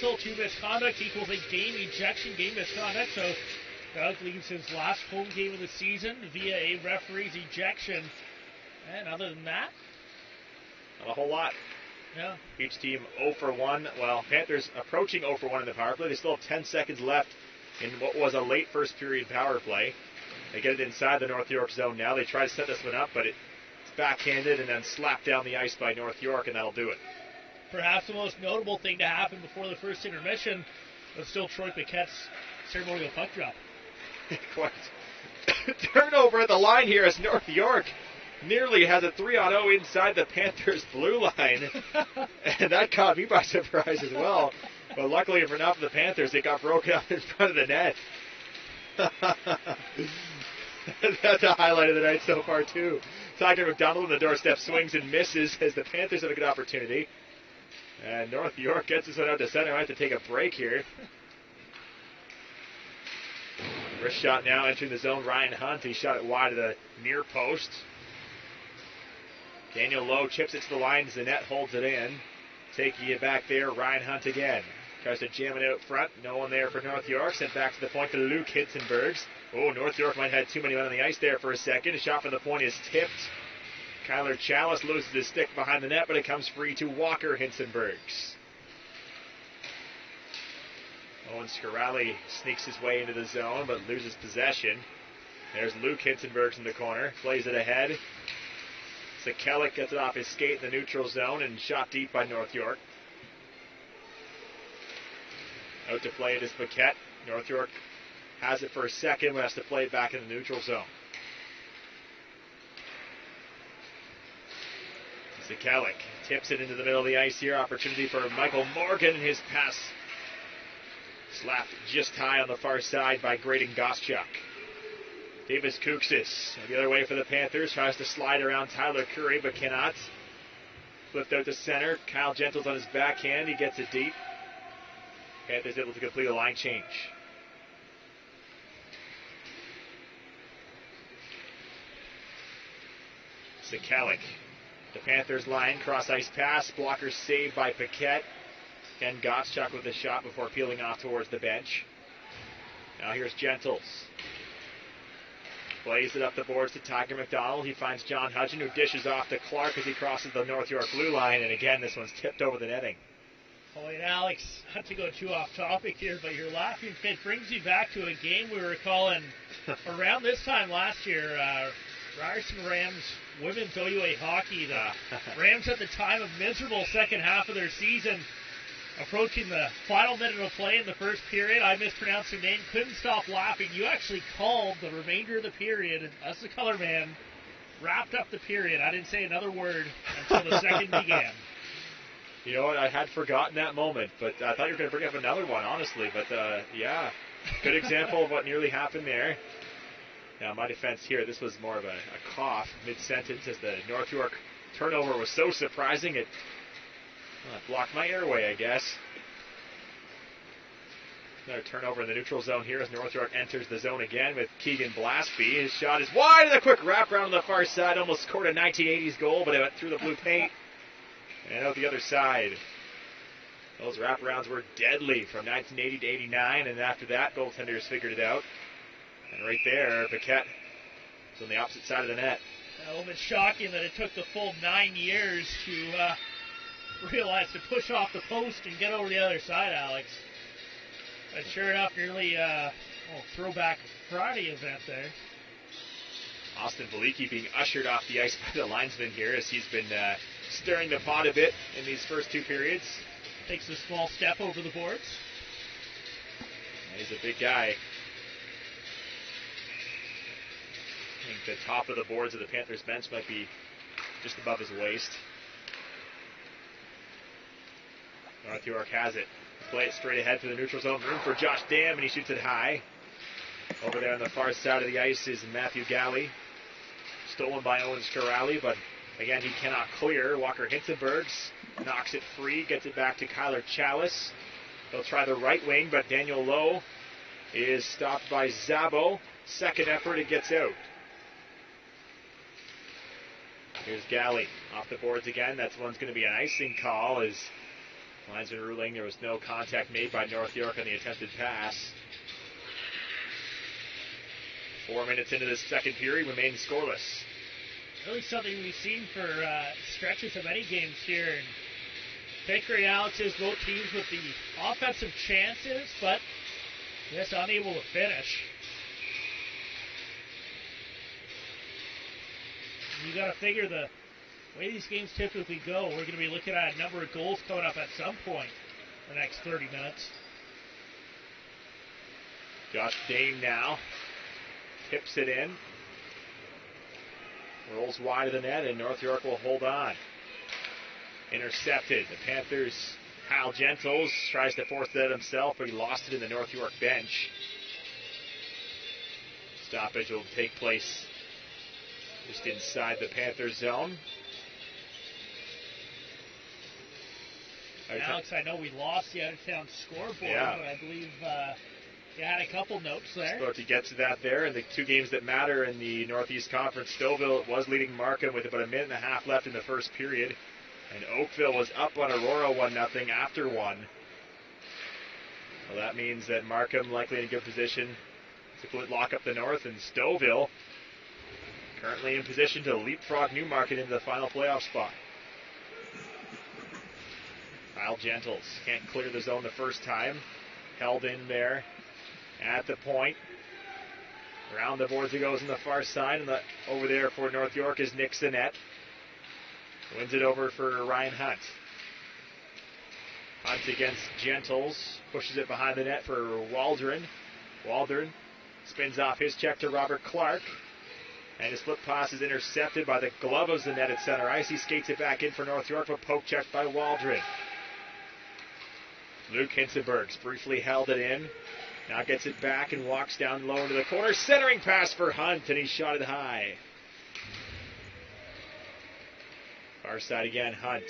whistle, 2 misconduct equals a game ejection, game misconduct. So Doug leaves his last home game of the season via a referee's ejection. And other than that, not a whole lot. Yeah. Each team 0 for 1. Well, Panthers approaching 0 for 1 in the power play. They still have 10 seconds left in what was a late first period power play. They get it inside the North York zone now. They try to set this one up, but it's backhanded and then slapped down the ice by North York, and that'll do it. Perhaps the most notable thing to happen before the first intermission was still Troy Paquette's ceremonial puck drop. Quite. Turnover at the line here as North York nearly has a 3-on-0 inside the Panthers' blue line. And that caught me by surprise as well. But luckily for not for the Panthers, it got broken up in front of the net. That's a highlight of the night so far, too. Tiger McDonald on the doorstep swings and misses as the Panthers have a good opportunity. And North York gets this one out to center. Might have to take a break here. First shot now entering the zone. Ryan Hunt. He shot it wide of the near post. Daniel Lowe chips it to the line as the net holds it in. Taking it back there, Ryan Hunt again. Tries to jam it out front. No one there for North York. Sent back to the point to Luke Hitzenbergs. Oh, North York might have had too many men on the ice there for a second. A shot from the point is tipped. Kyler Chalice loses his stick behind the net, but it comes free to Walker Hitzenbergs. Owen Scarali sneaks his way into the zone, but loses possession. There's Luke Hitzenbergs in the corner. Plays it ahead. Sekelic gets it off his skate in the neutral zone and shot deep by North York. Out to play it is Paquette. North York has it for a second, but has to play it back in the neutral zone. Sekelic tips it into the middle of the ice here. Opportunity for Michael Morgan. His pass slapped just high on the far side by Graydon Goschuk. Davis Kuksis the other way for the Panthers. Tries to slide around Tyler Curry, but cannot. Flipped out to center. Kyle Gentles on his backhand. He gets it deep. Panthers able to complete a line change. Sekelic. The Panthers line. Cross ice pass. Blocker saved by Paquette. Ken Gottschalk with the shot before peeling off towards the bench. Now here's Gentles. Plays it up the boards to Tiger McDonald. He finds John Hudgen, who dishes off to Clark as he crosses the North York blue line. And again, this one's tipped over the netting. Oh, and Alex, not to go too off topic here, but your laughing fit brings you back to a game we were calling around this time last year. Ryerson Rams women's OUA hockey. The Rams at the time of miserable second half of their season, approaching the final minute of play in the first period. I mispronounced your name, couldn't stop laughing. You actually called the remainder of the period, as the color man, wrapped up the period. I didn't say another word until the second began. You know what, I had forgotten that moment, but I thought you were going to bring up another one, honestly. But, yeah, good example of what nearly happened there. Now, my defense here, this was more of a cough mid-sentence as the North York turnover was so surprising it blocked my airway, I guess. Another turnover in the neutral zone here as North York enters the zone again with Keegan Blasby. His shot is wide and a quick wraparound on the far side. Almost scored a 1980s goal, but it went through the blue paint and out the other side. Those wraparounds were deadly from 1980 to 89, and after that, goaltenders figured it out. And right there, Paquette is on the opposite side of the net. A little bit shocking that it took the full 9 years to realize to push off the post and get over the other side, Alex. But sure enough, nearly throwback Friday event there. Austin Veliki being ushered off the ice by the linesman here as he's been stirring the pot a bit in these first two periods. Takes a small step over the boards. He's a big guy. I think the top of the boards of the Panthers bench might be just above his waist. North York has it. Play it straight ahead to the neutral zone. Room for Josh Dam, and he shoots it high. Over there on the far side of the ice is Matthew Galley. Stolen by Owen Scarali, but again, he cannot clear. Walker Hitzenbergs knocks it free, gets it back to Kyler Chalice. He'll try the right wing, but Daniel Lowe is stopped by Zabo. Second effort, it gets out. Here's Galley off the boards again. That's one's going to be an icing call as Linesman ruling there was no contact made by North York on the attempted pass. 4 minutes into this second period, remain scoreless. Really something we've seen for stretches of many games here. And Pickering Alex is both teams with the offensive chances, but just unable to finish. You got to figure the way these games typically go, we're going to be looking at a number of goals coming up at some point in the next 30 minutes. Josh Dane now tips it in. Rolls wide of the net, and North York will hold on. Intercepted. The Panthers, Kyle Gentles tries to force that himself, but he lost it in the North York bench. Stoppage will take place just inside the Panthers zone. Alex, I know we lost the out-of-town scoreboard, yeah, but I believe you had a couple notes there. About to get to that there. In the two games that matter in the Northeast Conference, Stouffville was leading Markham with about a minute and a half left in the first period. And Oakville was up on Aurora 1-0 after one. Well, that means that Markham likely in a good position to lock up the North, and Stouffville currently in position to leapfrog Newmarket into the final playoff spot. Kyle Gentles can't clear the zone the first time. Held in there at the point. Around the boards he goes on the far side, and over there for North York is Nick Sinnett. Wins it over for Ryan Hunt. Hunt against Gentles. Pushes it behind the net for Waldron. Waldron spins off his check to Robert Clark. And his flip pass is intercepted by the glove of the net at center ice. He skates it back in for North York, but poke checked by Waldron. Luke Hinsenberg's briefly held it in. Now gets it back and walks down low into the corner. Centering pass for Hunt, and he shot it high. Far side again, Hunt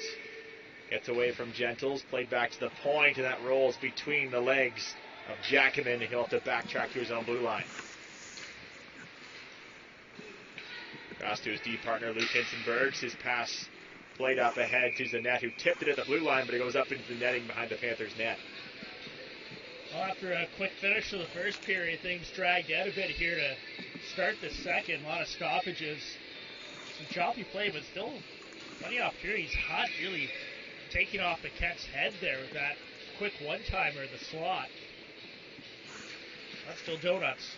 gets away from Gentles, played back to the point, and that rolls between the legs of Jackaman. He'll have to backtrack to his own blue line. Across to his D partner, Luke Hinsenbergs. His pass played up ahead to Zanet, who tipped it at the blue line, but it goes up into the netting behind the Panthers' net. Well, after a quick finish of the first period, things dragged out a bit here to start the second. A lot of stoppages. Some choppy play, but still plenty of opportunities. Hunt really taking off the Kent's head there with that quick one-timer in the slot. That's still donuts.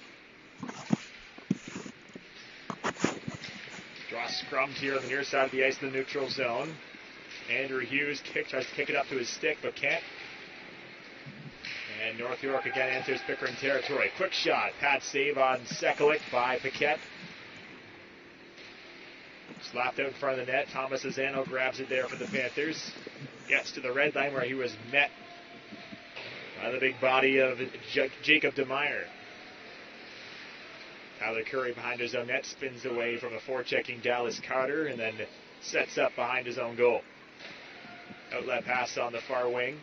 Draw scrummed here on the near side of the ice in the neutral zone. Andrew Hughes tries to kick it up to his stick, but can't. And North York again enters Pickering territory. Quick shot, pad save on Sekulic by Paquette. Slapped out in front of the net. Thomas Azano grabs it there for the Panthers. Gets to the red line where he was met by the big body of Jacob DeMeyer. Tyler Curry behind his own net, spins away from a forechecking Dallas Carter, and then sets up behind his own goal. Outlet pass on the far wing.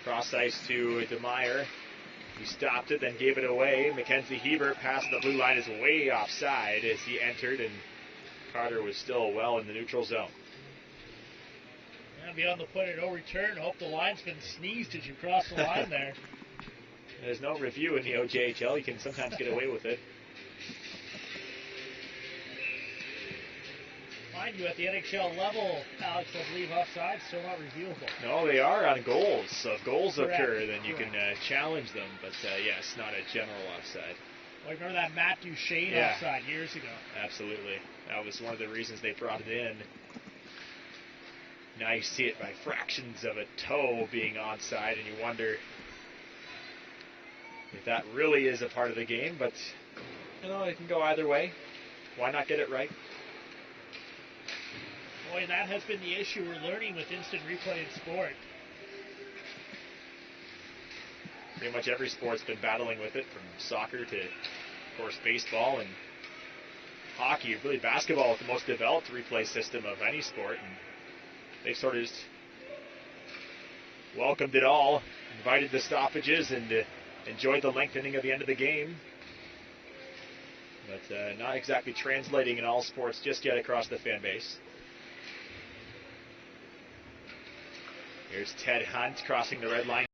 Cross ice to DeMeyer. He stopped it, then gave it away. Mackenzie Hebert past the blue line is way offside as he entered, and Carter was still well in the neutral zone. And beyond the point of no return, hope the linesman sneezed as you crossed the line there. There's no review in the OJHL. You can sometimes get away with it. Mind you, at the NHL level, Alex, I believe offside still not reviewable. No, they are on goals. So if goals Correct. occur, then you can challenge them. But yes, not a general offside. Well, remember that Matt Duchesne offside years ago? Absolutely. That was one of the reasons they brought it in. Now you see it by fractions of a toe being onside, and you wonder if that really is a part of the game. But, it can go either way. Why not get it right? Boy, and that has been the issue we're learning with instant replay in sport. Pretty much every sport's been battling with it, from soccer to, of course, baseball and hockey. Really, basketball with the most developed replay system of any sport. And they've sort of just welcomed it all, invited the stoppages, and enjoyed the lengthening of the end of the game. But not exactly translating in all sports just yet across the fan base. Here's Ted Hunt crossing the red line.